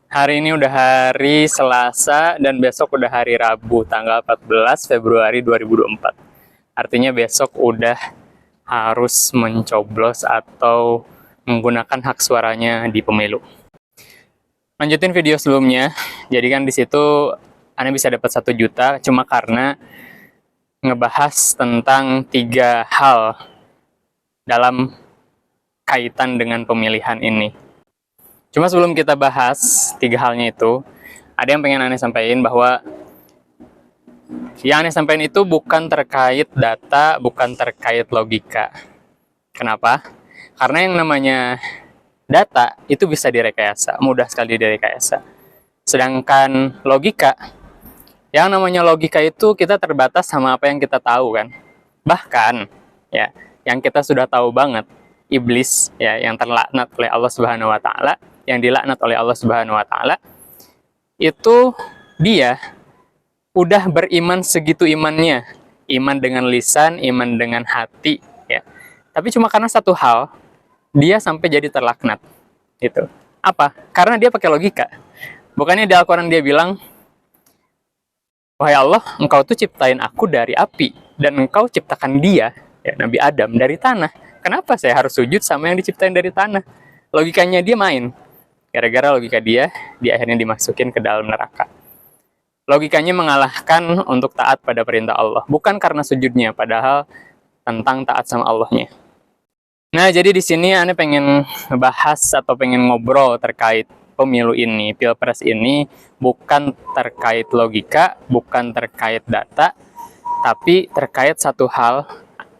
Hari ini udah hari Selasa dan besok udah hari Rabu tanggal 14 Februari 2024. Artinya besok udah harus mencoblos atau menggunakan hak suaranya di pemilu. Lanjutin video sebelumnya, jadi kan di situ Anda bisa dapat 1 juta cuma karena ngebahas tentang 3 hal dalam kaitan dengan pemilihan ini. Cuma sebelum kita bahas 3 halnya itu, ada yang pengen Ane sampaikan bahwa yang Ane sampaikan itu bukan terkait data, bukan terkait logika. Kenapa? Karena yang namanya data itu bisa direkayasa, mudah sekali direkayasa. Sedangkan logika, yang namanya logika itu kita terbatas sama apa yang kita tahu kan. Bahkan ya, yang kita sudah tahu banget, iblis ya yang terlaknat oleh Allah Subhanahu wa taala, yang dilaknat oleh Allah Subhanahu wa taala, itu dia udah beriman segitu imannya, iman dengan lisan, iman dengan hati ya. Tapi cuma karena satu hal dia sampai jadi terlaknat. Gitu. Apa? Karena dia pakai logika. Bukannya di Al-Qur'an dia bilang, "Wahai Allah, engkau tuh ciptain aku dari api dan engkau ciptakan dia, ya, Nabi Adam dari tanah. Kenapa saya harus sujud sama yang diciptain dari tanah?" Logikanya dia main. Gara-gara logika dia akhirnya dimasukin ke dalam neraka. Logikanya mengalahkan untuk taat pada perintah Allah. Bukan karena sujudnya, padahal tentang taat sama Allahnya. Nah, jadi di sini Ane pengen ngebahas atau pengen ngobrol terkait pemilu ini, pilpres ini, bukan terkait logika, bukan terkait data, tapi terkait satu hal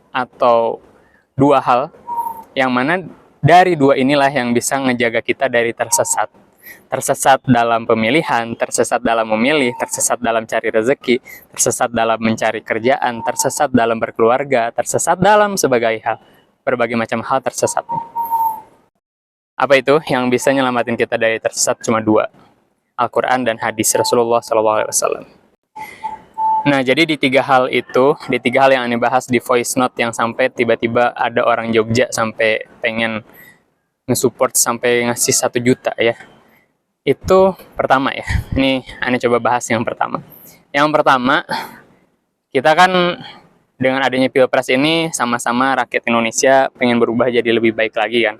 atau 2 hal, yang mana dari 2 inilah yang bisa ngejaga kita dari tersesat. Tersesat dalam pemilihan, tersesat dalam memilih, tersesat dalam cari rezeki, tersesat dalam mencari kerjaan, tersesat dalam berkeluarga, tersesat dalam sebagai hal. Berbagai macam hal tersesat. Apa itu yang bisa nyelamatin kita dari tersesat? Cuma 2. Al-Quran dan hadis Rasulullah SAW. Nah, jadi di 3 hal itu, di 3 hal yang Ane bahas di voice note yang sampai tiba-tiba ada orang Jogja sampai pengen nge-support sampai ngasih 1 juta ya. Itu pertama ya. Ini Ane coba bahas yang pertama. Yang pertama, kita kan dengan adanya pilpres ini sama-sama rakyat Indonesia pengen berubah jadi lebih baik lagi kan.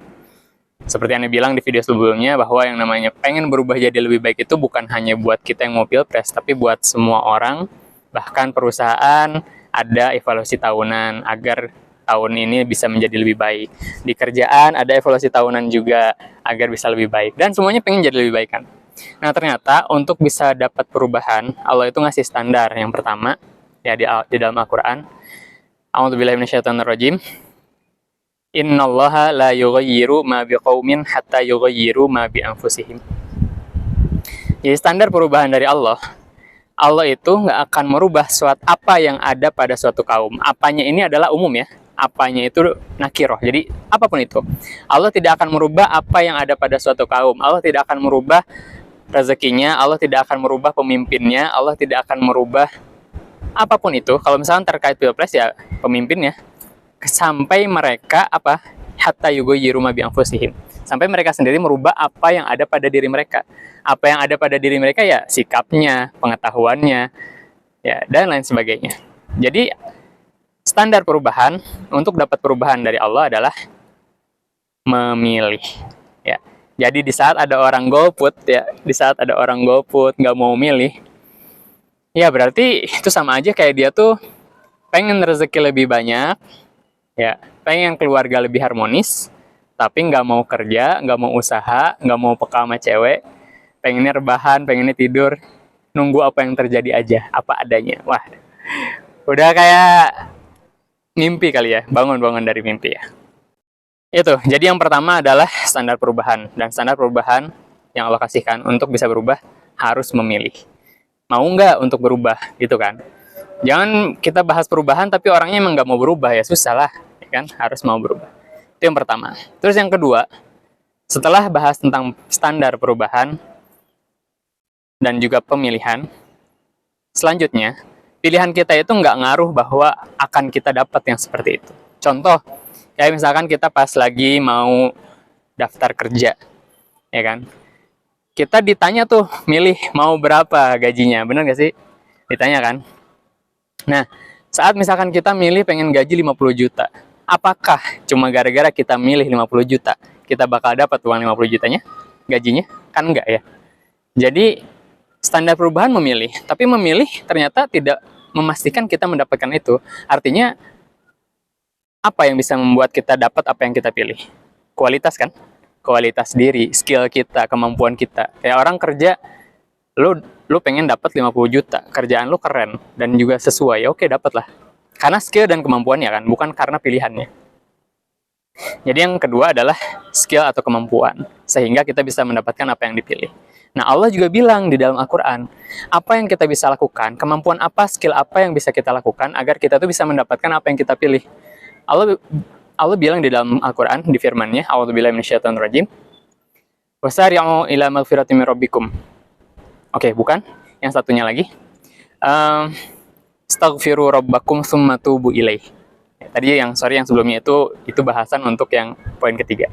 Seperti yang bilang di video sebelumnya bahwa yang namanya pengen berubah jadi lebih baik itu bukan hanya buat kita yang mau pilpres, tapi buat semua orang, bahkan perusahaan ada evaluasi tahunan agar tahun ini bisa menjadi lebih baik. Di kerjaan ada evaluasi tahunan juga agar bisa lebih baik. Dan semuanya pengen jadi lebih baik kan. Nah ternyata untuk bisa dapat perubahan, Allah itu ngasih standar. Yang pertama, ya di dalam Al-Quran, A'udzubillahi minasyaitonirrajim. Innallaha la yughayyiru ma biqaumin hatta yughayyiru ma bi anfusihim. Jadi standar perubahan dari Allah itu nggak akan merubah suatu apa yang ada pada suatu kaum. Apanya ini adalah umum ya. Apanya itu nakiroh. Jadi apapun itu. Allah tidak akan merubah apa yang ada pada suatu kaum. Allah tidak akan merubah rezekinya. Allah tidak akan merubah pemimpinnya. Allah tidak akan merubah apapun itu. Kalau misalkan terkait pilpres ya pemimpinnya. Sampai mereka apa? Hatta yughayyiru ma bi anfusihim. Sampai mereka sendiri merubah apa yang ada pada diri mereka. Apa yang ada pada diri mereka ya sikapnya, pengetahuannya, ya dan lain sebagainya. Jadi standar perubahan untuk dapat perubahan dari Allah adalah memilih. Ya. Jadi di saat ada orang golput, ya di saat ada orang golput nggak mau milih, ya berarti itu sama aja kayak dia tuh pengen rezeki lebih banyak, ya pengen keluarga lebih harmonis, tapi nggak mau kerja, nggak mau usaha, nggak mau peka sama cewek, pengennya rebahan, pengennya tidur, nunggu apa yang terjadi aja, apa adanya. Wah, udah kayak mimpi kali ya, bangun-bangun dari mimpi ya. Itu, jadi yang pertama adalah standar perubahan. Dan standar perubahan yang Allah kasihkan untuk bisa berubah harus memilih. Mau nggak untuk berubah, gitu kan. Jangan kita bahas perubahan tapi orangnya emang nggak mau berubah, ya susah lah, ya kan, harus mau berubah. Itu yang pertama. Terus yang kedua, setelah bahas tentang standar perubahan dan juga pemilihan, selanjutnya, pilihan kita itu nggak ngaruh bahwa akan kita dapat yang seperti itu. Contoh, kayak misalkan kita pas lagi mau daftar kerja, ya kan? kita ditanya tuh, milih mau berapa gajinya, bener gak sih? Ditanya kan? Nah, saat misalkan kita milih pengen gaji 50 juta, apakah cuma gara-gara kita milih 50 juta, kita bakal dapat uang 50 jutanya? Gajinya? Kan enggak ya? Jadi, standar perubahan memilih, tapi memilih ternyata tidak memastikan kita mendapatkan itu. Artinya, apa yang bisa membuat kita dapat apa yang kita pilih? Kualitas kan? Kualitas diri, skill kita, kemampuan kita. Kayak orang kerja, lu pengen dapat 50 juta, kerjaan lu keren dan juga sesuai, oke dapat lah. Karena skill dan kemampuannya kan, bukan karena pilihannya. Jadi yang kedua adalah skill atau kemampuan, sehingga kita bisa mendapatkan apa yang dipilih. Nah, Allah juga bilang di dalam Al-Quran, apa yang kita bisa lakukan, kemampuan apa, skill apa yang bisa kita lakukan, agar kita tuh bisa mendapatkan apa yang kita pilih. Allah bilang di dalam Al-Quran, di firman-Nya, A'udzubillahi minasyaitonirrajim, wasari'u ila magfiratin min rabbikum. Oke, bukan. Yang satunya lagi. Astaghfiru rabbakum tsumma tubu ilaih. Tadi yang sebelumnya itu bahasan untuk yang poin ketiga.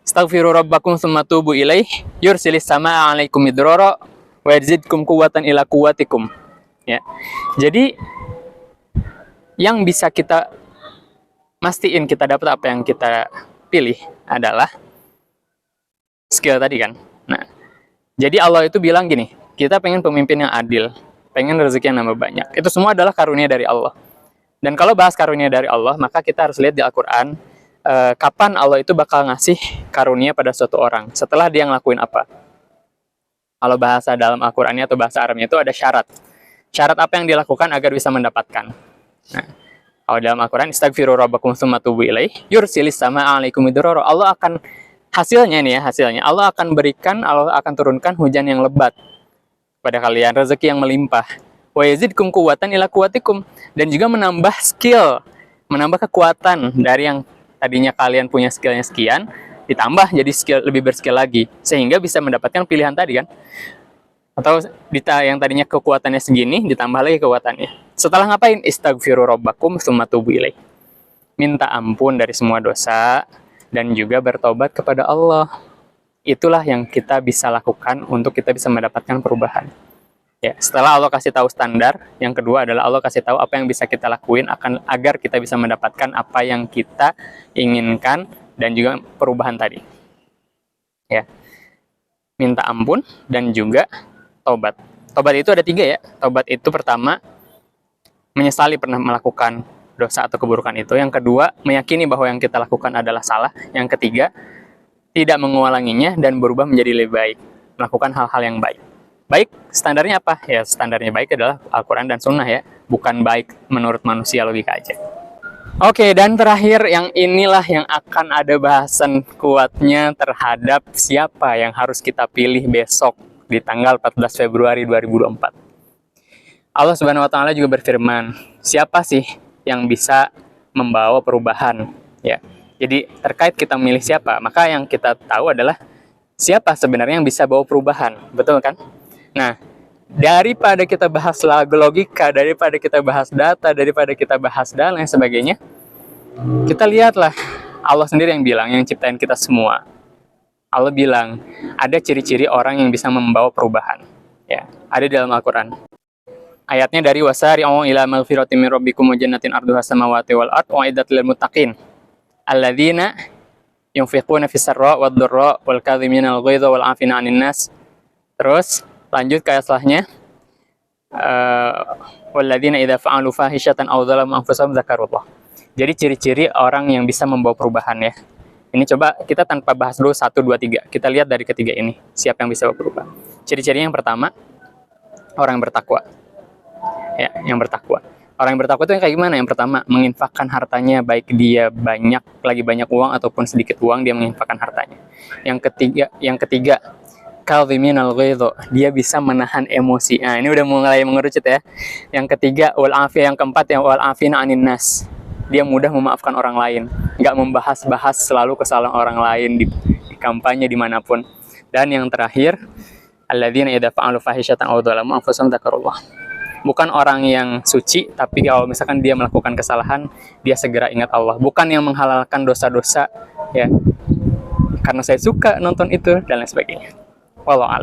Astaghfiru rabbakum tsumma tubu ilaih yursilis samaa'a 'alaikum midrara wa yazidkum quwwatan ila quwwatikum. Ya. Jadi yang bisa kita mastiin kita dapat apa yang kita pilih adalah skill tadi kan. Nah, jadi Allah itu bilang gini, kita pengen pemimpin yang adil, pengen rezeki yang nambah banyak. Itu semua adalah karunia dari Allah. Dan kalau bahas karunia dari Allah, maka kita harus lihat di Al-Quran, kapan Allah itu bakal ngasih karunia pada suatu orang, setelah dia ngelakuin apa. Kalau bahasa dalam Al-Qurannya atau bahasa Arabnya itu ada syarat. Syarat apa yang dilakukan agar bisa mendapatkan. Nah, kalau dalam Al-Quran, Istaghfiru rabbakum tsumma tubu ilaih yursilis samaa'a 'alaikum midrara. Allah akan hasilnya Allah akan turunkan hujan yang lebat pada kalian, rezeki yang melimpah. Wa yazidkum quwwatan ila quwwatikum, dan juga menambah skill, menambah kekuatan dari yang tadinya kalian punya skillnya sekian, ditambah jadi lebih berskill lagi, sehingga bisa mendapatkan pilihan tadi kan. Atau yang tadinya kekuatannya segini, ditambah lagi kekuatannya. Setelah ngapain? Istaghfiru rabbakum tsumma tubu ilaih. Minta ampun dari semua dosa dan juga bertobat kepada Allah. Itulah yang kita bisa lakukan untuk kita bisa mendapatkan perubahan. Ya, setelah Allah kasih tahu standar, yang kedua adalah Allah kasih tahu apa yang bisa kita lakuin agar kita bisa mendapatkan apa yang kita inginkan dan juga perubahan tadi. Ya. Minta ampun dan juga tobat. Tobat itu ada 3 ya. Tobat itu pertama, menyesali pernah melakukan dosa atau keburukan itu. Yang kedua, meyakini bahwa yang kita lakukan adalah salah. Yang ketiga, tidak mengulanginya dan berubah menjadi lebih baik. Melakukan hal-hal yang baik. Baik, standarnya apa? Ya, standarnya baik adalah Al-Quran dan Sunnah ya. Bukan baik menurut manusia logika aja. Oke, dan terakhir yang inilah yang akan ada bahasan kuatnya terhadap siapa yang harus kita pilih besok di tanggal 14 Februari 2024. Allah Subhanahu wa taala juga berfirman, siapa sih yang bisa membawa perubahan? Ya. Jadi terkait kita memilih siapa, maka yang kita tahu adalah siapa sebenarnya yang bisa bawa perubahan, betul kan? Nah, daripada kita bahas logika, daripada kita bahas data, daripada kita bahas dan lain sebagainya, kita lihatlah Allah sendiri yang bilang, yang ciptain kita semua. Allah bilang, ada ciri-ciri orang yang bisa membawa perubahan. Ya, ada di dalam Al-Quran. Ayatnya dari wasari'u ila magfiratin min rabbikum wa jannatin arduha samawati wal ard u'iddat lil muttaqin alladzina yunfiquna fis sarra wad dharra wal kadhimina al ghaidha wal 'afina 'anil nas. Terus lanjut ke ayat setelahnya. Walladzina idza fa'alu fahishatan aw dzalamu anfusahum dzakarullah. Jadi ciri-ciri orang yang bisa membawa perubahan ya. Ini coba kita tanpa bahas dulu 1, 2, 3. Kita lihat dari ketiga ini, siapa yang bisa berubah. Ciri-ciri yang pertama, orang yang bertakwa. Ya, yang bertakwa. Orang yang bertakwa itu yang kayak gimana? Yang pertama, menginfakkan hartanya, baik dia lagi banyak uang ataupun sedikit uang, dia menginfakkan hartanya. Yang ketiga, kadhiminal ghaidha, dia bisa menahan emosi. Nah, ini udah mulai mengerucut ya. Yang ketiga, wal afiyah, yang keempat yang wal afina 'anin nas. Dia mudah memaafkan orang lain, nggak membahas-bahas selalu kesalahan orang lain di kampanye dimanapun. Dan yang terakhir, alladzina idza fa'alu fahishatan aw dzalamu anfusahum dzakarullah. Bukan orang yang suci, tapi kalau misalkan dia melakukan kesalahan, dia segera ingat Allah. Bukan yang menghalalkan dosa-dosa, ya, karena saya suka nonton itu dan lain sebagainya. Walau